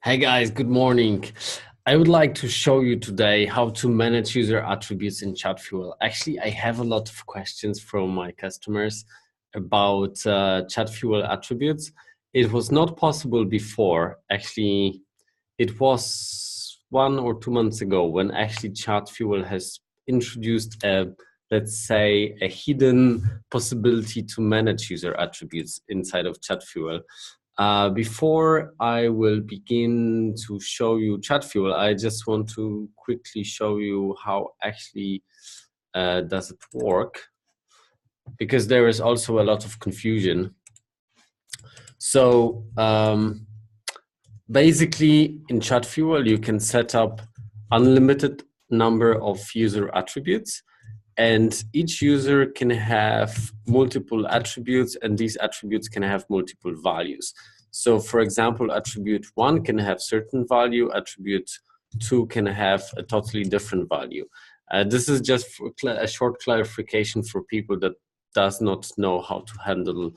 Hey guys, good morning. I would like to show you today how to manage user attributes in Chatfuel. Actually, I have a lot of questions from my customers about Chatfuel attributes. It was not possible before. Actually, it was 1 or 2 months ago when actually Chatfuel has introduced let's say, a hidden possibility to manage user attributes inside of Chatfuel. Before I will begin to show you Chatfuel, I just want to quickly show you how actually does it work, because there is also a lot of confusion. So basically in Chatfuel, you can set up unlimited number of user attributes, and each user can have multiple attributes, and these attributes can have multiple values. So for example, attribute 1 can have certain value, attribute 2 can have a totally different value. This is just for a short clarification for people that does not know how to handle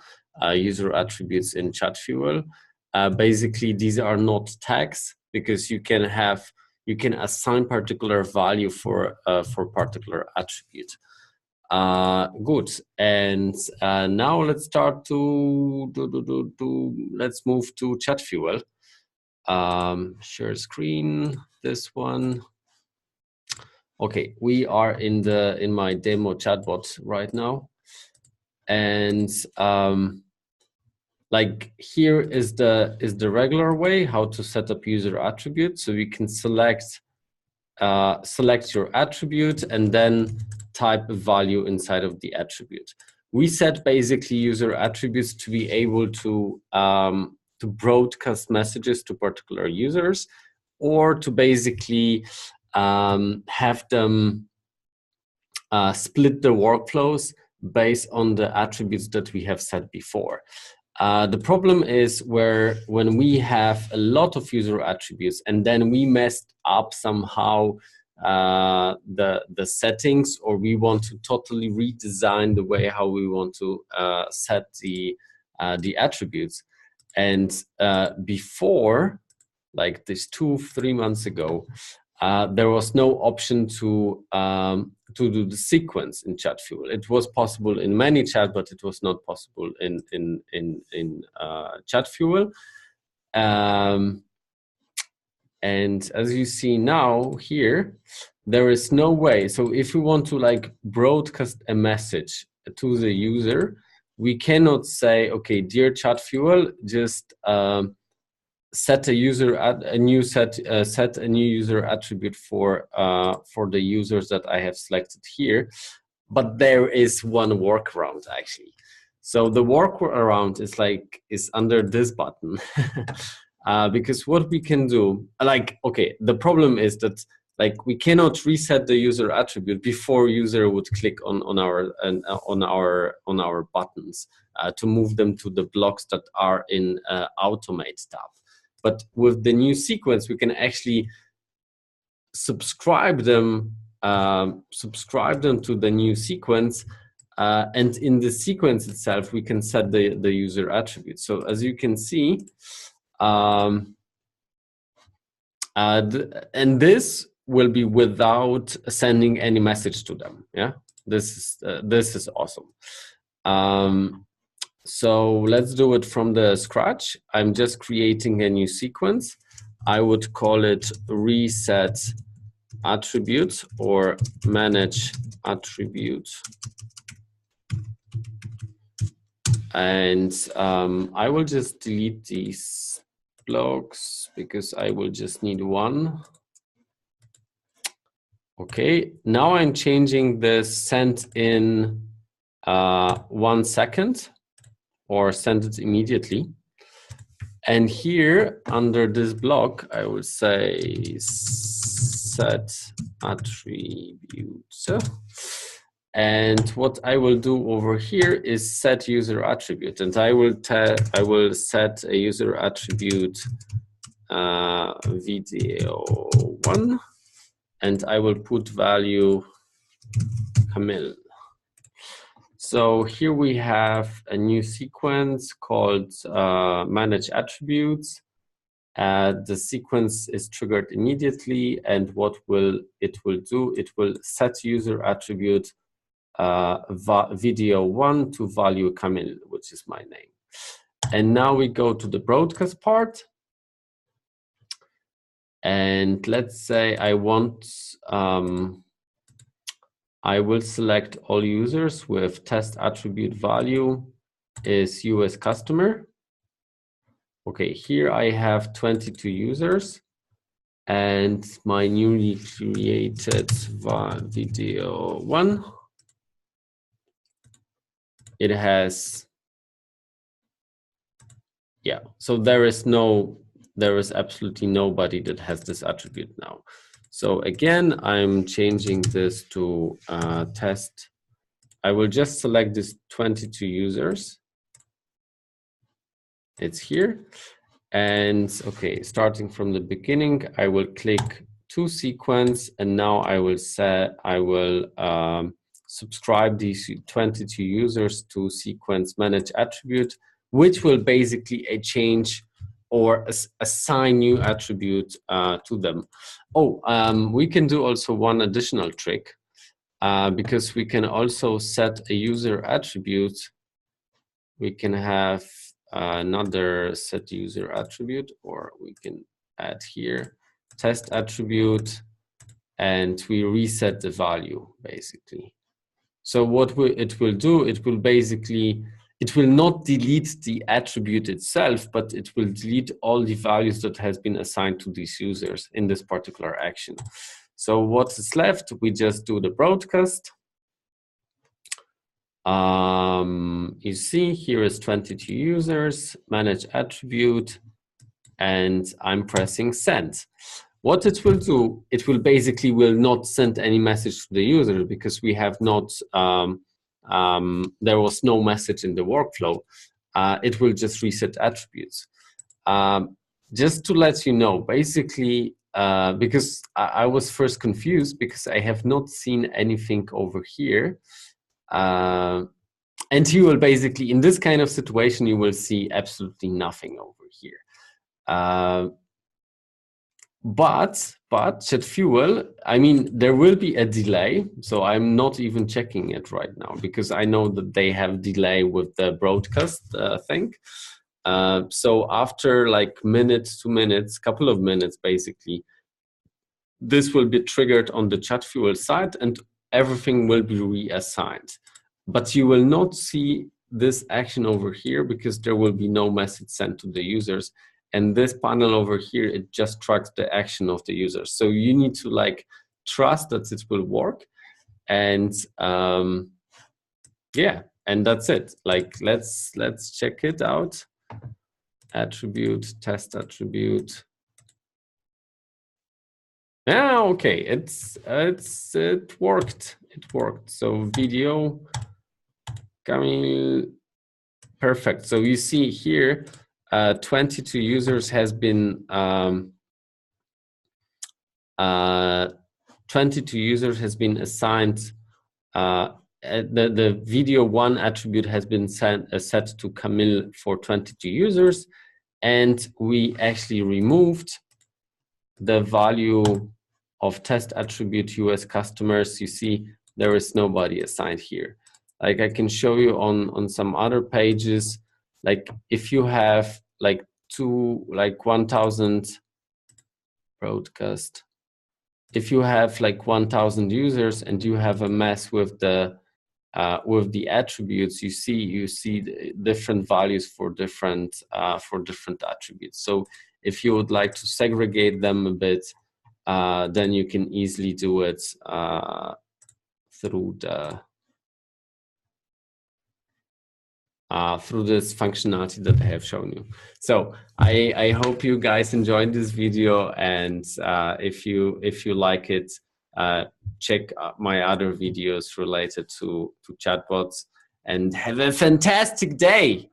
user attributes in Chatfuel. Basically, these are not tags, because you can assign particular value for particular attribute. Good. And now let's start to let's move to Chatfuel. Share screen. This one. Okay, we are in my demo chatbot right now, and like here is the regular way how to set up user attributes. So you can select your attribute and then type a value inside of the attribute. We set basically user attributes to be able to broadcast messages to particular users, or to basically have them split the workflows based on the attributes that we have set before. The problem is when we have a lot of user attributes and then we messed up somehow the settings, or we want to totally redesign the way how we want to set the attributes. And before, like this 2-3 months ago, there was no option to do the sequence in Chatfuel. It was possible in ManyChat, but it was not possible in Chatfuel. And as you see now here, there is no way. So if we want to like broadcast a message to the user, we cannot say, okay, dear Chatfuel, just set a new user attribute for the users that I have selected here. But there is one workaround actually. So the workaround is under this button. Because what we can do, like, okay, the problem is that like we cannot reset the user attribute before user would click on our buttons to move them to the blocks that are in Automate tab. But with the new sequence, we can actually subscribe them to the new sequence, and in the sequence itself, we can set the user attribute. So as you can see, and this will be without sending any message to them. Yeah, this is awesome. So let's do it from the scratch. I'm just creating a new sequence. I would call it reset attribute or manage attribute. And I will just delete these blocks because I will just need one. Okay, now I'm changing the send in 1 second, or send it immediately. And here under this block, I will say set attribute. And what I will do over here is set user attribute, and I will set a user attribute video1, and I will put value Camille. So here we have a new sequence called manage attributes. The sequence is triggered immediately, and what it will do, it will set user attribute video1 to value Camille, which is my name. And now we go to the broadcast part. And let's say I want, I will select all users with test attribute value is US customer. Okay, here I have 22 users, and my newly created video one, it has, yeah, so there is absolutely nobody that has this attribute now. So again, I'm changing this to test. I will just select this 22 users. It's here. And okay, starting from the beginning, I will click to sequence, and now I will subscribe these 22 users to sequence manage attribute, which will basically change or assign new attribute to them. Oh, we can do also one additional trick because we can also set a user attribute. We can have another set user attribute, or we can add here test attribute, and we reset the value basically. So what it will do, it will basically, it will not delete the attribute itself, but it will delete all the values that has been assigned to these users in this particular action. So what is left, we just do the broadcast. You see here is 22 users, manage attribute, and I'm pressing send. What it will do, it will basically will not send any message to the user because we have not, there was no message in the workflow. It will just reset attributes. Just to let you know, basically, because I was first confused because I have not seen anything over here. And you will basically, in this kind of situation, you will see absolutely nothing over here. But Chatfuel, I mean, there will be a delay. So I'm not even checking it right now because I know that they have delay with the broadcast thing. So after like minutes, 2 minutes, couple of minutes, basically, this will be triggered on the Chatfuel side and everything will be reassigned. But you will not see this action over here because there will be no message sent to the users. And this panel over here, it just tracks the action of the users. So you need to like trust that it will work. And yeah, and that's it. Like let's check it out. Attribute, test attribute. Yeah, okay, it worked. It worked. So video coming perfect. So you see here, 22 users has been 22 users has been assigned. The video one attribute has been set to Camille for 22 users, and we actually removed the value of test attribute US customers. You see there is nobody assigned here. Like I can show you on some other pages, like if you have like 1,000 broadcast, if you have like 1,000 users and you have a mess with the attributes, you see different values for different attributes. So if you would like to segregate them a bit, then you can easily do it through this functionality that I have shown you. So I hope you guys enjoyed this video, and if you like it, check my other videos related to chatbots, and have a fantastic day.